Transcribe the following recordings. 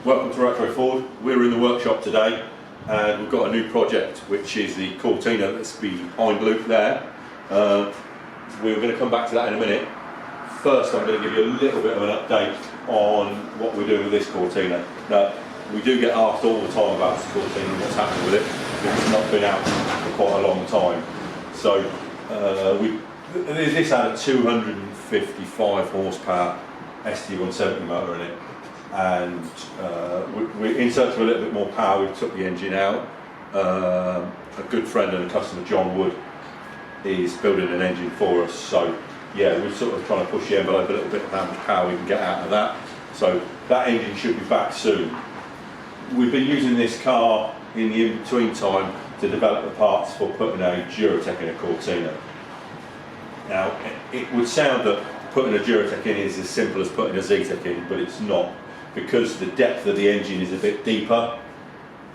Welcome to Retroford. We're in the workshop today and we've got a new project which is the Cortina that's behind Luke there. We're going to come back to that in a minute. First I'm going to give you a little bit of an update on what we're doing with this Cortina. Now, we do get asked all the time about this Cortina and what's happening with it. It's not been out for quite a long time. So this had a 255 horsepower ST170 motor in it. And we're in search of a little bit more power. We took the engine out. A good friend and a customer, John Wood, is building an engine for us. So yeah, we're sort of trying to push the envelope a little bit of how much power we can get out of that. So that engine should be back soon. We've been using this car in the in-between time to develop the parts for putting a Duratec in a Cortina. Now, it would sound that putting a Duratec in is as simple as putting a Zetec in, but it's not. Because the depth of the engine is a bit deeper,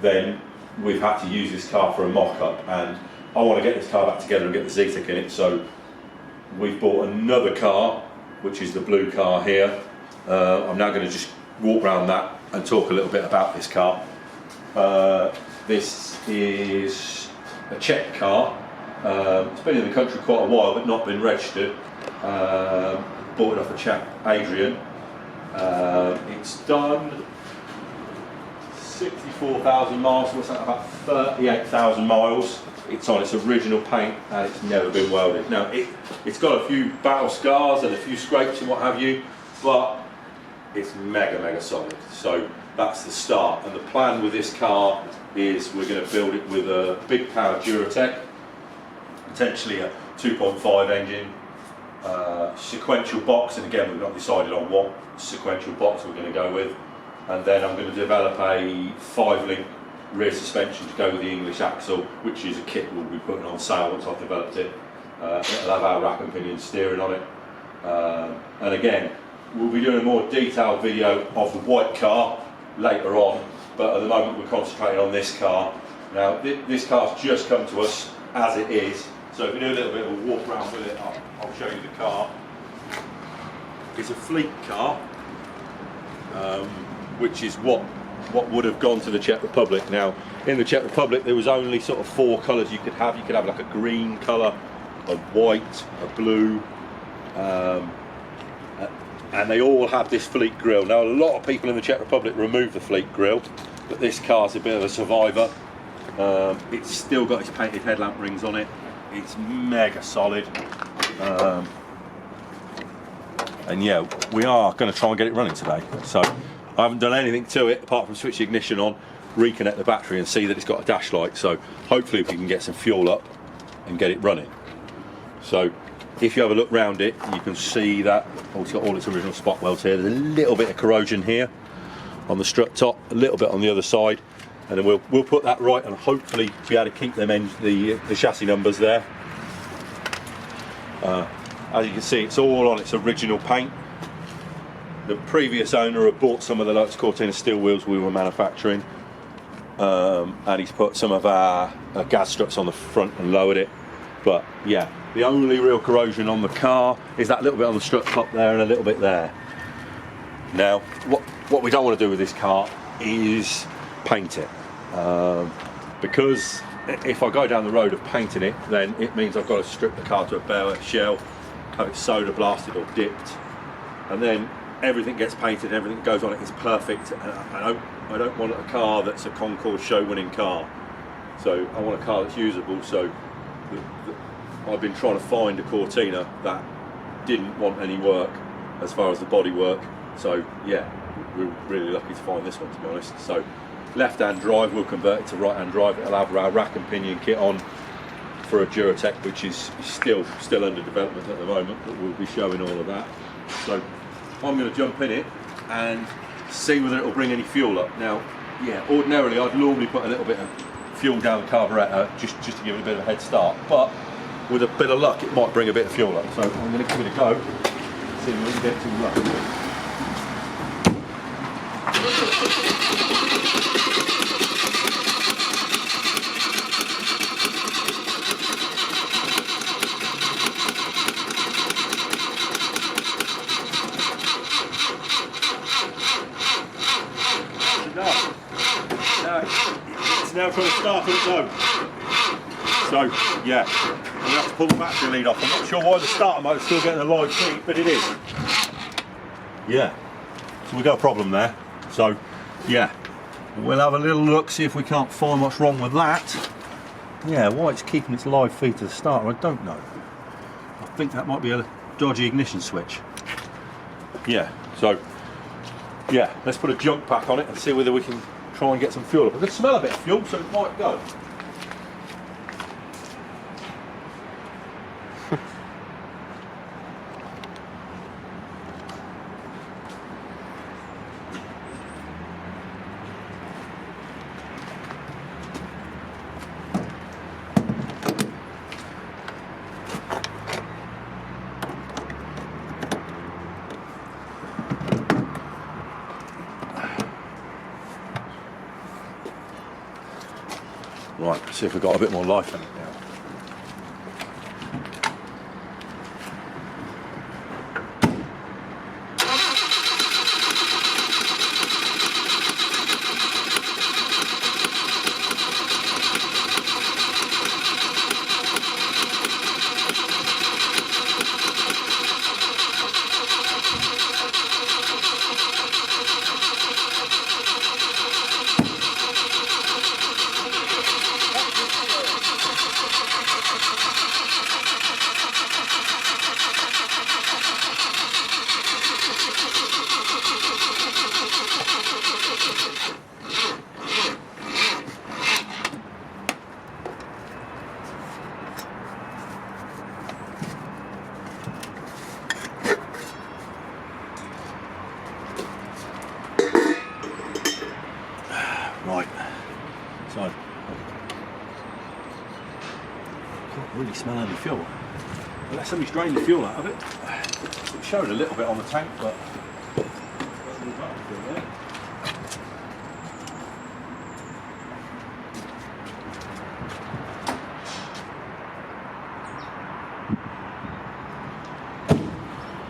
then we've had to use this car for a mock-up, and I want to get this car back together and get the Zetec in it, so we've bought another car, which is the blue car here. I'm now going to just walk around that and talk a little bit about this car. This is a Czech car. It's been in the country quite a while but not been registered. Bought it off a chap, Adrian. It's done 64,000 miles, what's that, about 38,000 miles. It's on its original paint and it's never been welded. Now it's got a few battle scars and a few scrapes and what have you, but it's mega solid. So that's the start, and the plan with this car is we're going to build it with a big power Duratec, potentially a 2.5 engine, sequential box, and again we've not decided on what sequential box we're going to go with, and then I'm going to develop a 5-link rear suspension to go with the English axle, which is a kit we'll be putting on sale once I've developed it. It'll have our rack and pinion steering on it, and again we'll be doing a more detailed video of the white car later on, but at the moment we're concentrating on this car. Now this car's just come to us as it is, so if we do a little bit of a walk around with it, I'll show you the car. It's a fleet car, which is what would have gone to the Czech Republic. Now, in the Czech Republic, there was only sort of 4 colours you could have. You could have like a green colour, a white, a blue, and they all have this fleet grille. Now, a lot of people in the Czech Republic remove the fleet grille, but this car's a bit of a survivor. It's still got its painted headlamp rings on it. It's mega solid. And yeah, we are going to try and get it running today. So I haven't done anything to it apart from switch the ignition on, reconnect the battery and see that it's got a dash light. So hopefully we can get some fuel up and get it running. So if you have a look round it, you can see that it's got all its original spot welds here. There's a little bit of corrosion here on the strut top, a little bit on the other side, and then we'll put that right and hopefully be able to keep them the chassis numbers there. As you can see, it's all on its original paint. The previous owner had bought some of the Lotus Cortina steel wheels we were manufacturing, and he's put some of our gas struts on the front and lowered it. But yeah, the only real corrosion on the car is that little bit on the strut top there and a little bit there. Now, what we don't want to do with this car is paint it, because if I go down the road of painting it, then it means I've got to strip the car to a bare shell, have it soda blasted or dipped, and then everything gets painted, everything that goes on it is perfect. And I don't want a car that's a concours show winning car, so I want a car that's usable. So I've been trying to find a Cortina that didn't want any work as far as the body work. So yeah, we're really lucky to find this one, to be honest. So left-hand drive, we'll convert it to right-hand drive. It'll have our rack and pinion kit on for a Duratec, which is still under development at the moment, but we'll be showing all of that. So I'm going to jump in it and see whether it'll bring any fuel up. Now, yeah, ordinarily I'd normally put a little bit of fuel down the carburettor just to give it a bit of a head start, but with a bit of luck it might bring a bit of fuel up. So I'm going to give it a go, see if we can get some luck. It's now trying to start on its own. So, yeah, I'm going to have to pull the battery lead off. I'm not sure why the starter motor's still getting a live feed, but it is. Yeah, so we got a problem there. So, yeah, we'll have a little look, see if we can't find what's wrong with that. Yeah, why it's keeping its live feed to the starter, I don't know. I think that might be a dodgy ignition switch. Yeah, so, yeah, let's put a junk pack on it and see whether we can try and get some fuel up. I can smell a bit of fuel, so it might go. Right, see if we've got a bit more life in it now. Right, so can't really smell any fuel unless somebody's drained the fuel out of it. It showed a little bit on the tank, but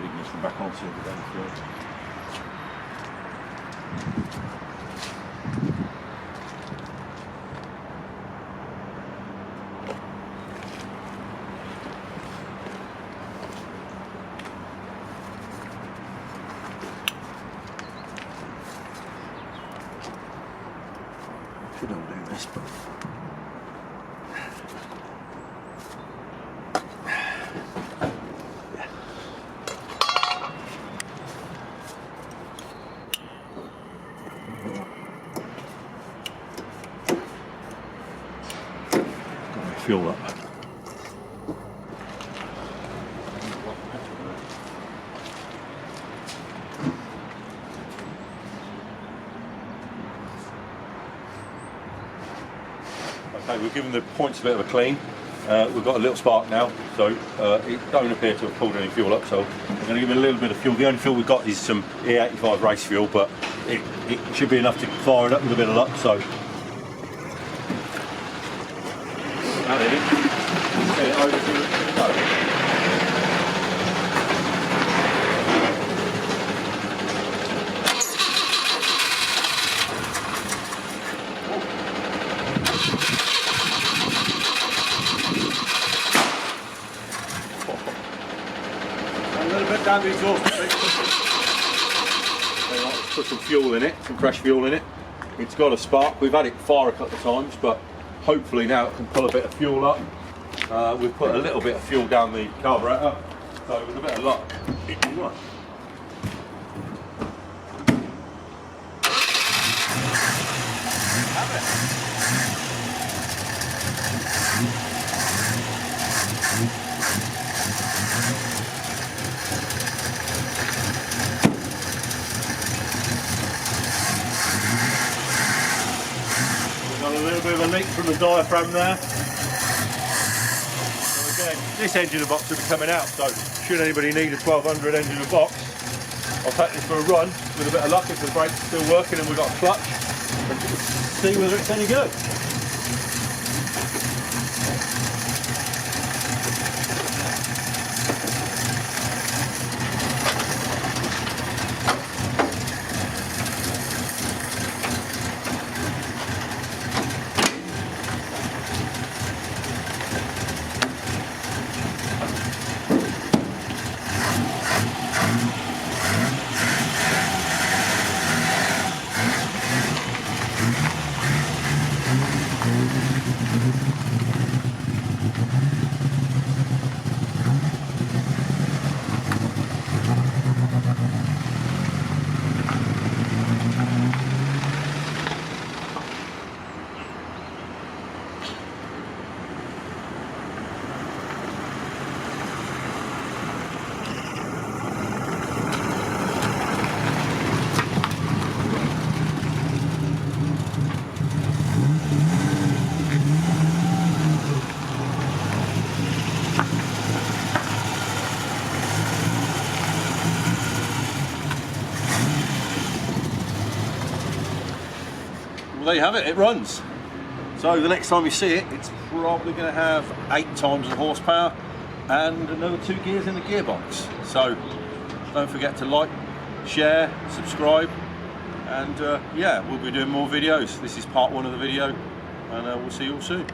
ignition back on, see if we're going through. Should undo this, but yeah. Got my fuel up. Okay, we've given the points a bit of a clean. We've got a little spark now, so it don't appear to have pulled any fuel up, so I'm going to give it a little bit of fuel. The only fuel we've got is some E85 race fuel, but it should be enough to fire it up with a bit of luck, so that in it. Get it over to it. Down the exhaust. Let's put some fuel in it, some fresh fuel in it. It's got a spark. We've had it fire a couple of times, but hopefully now it can pull a bit of fuel up. We've put a little bit of fuel down the carburettor, so with a bit of luck, it can run. Got a little bit of a leak from the diaphragm there. So again, this engine and box will be coming out, so should anybody need a 1200 engine and box, I'll take this for a run with a bit of luck if the brakes are still working and we've got a clutch, and see whether it's any good. there you have it, it runs. So the next time you see it, it's probably going to have 8 times the horsepower and another 2 gears in the gearbox. So don't forget to like, share, subscribe, and yeah, we'll be doing more videos. This is part 1 of the video, and we'll see you all soon.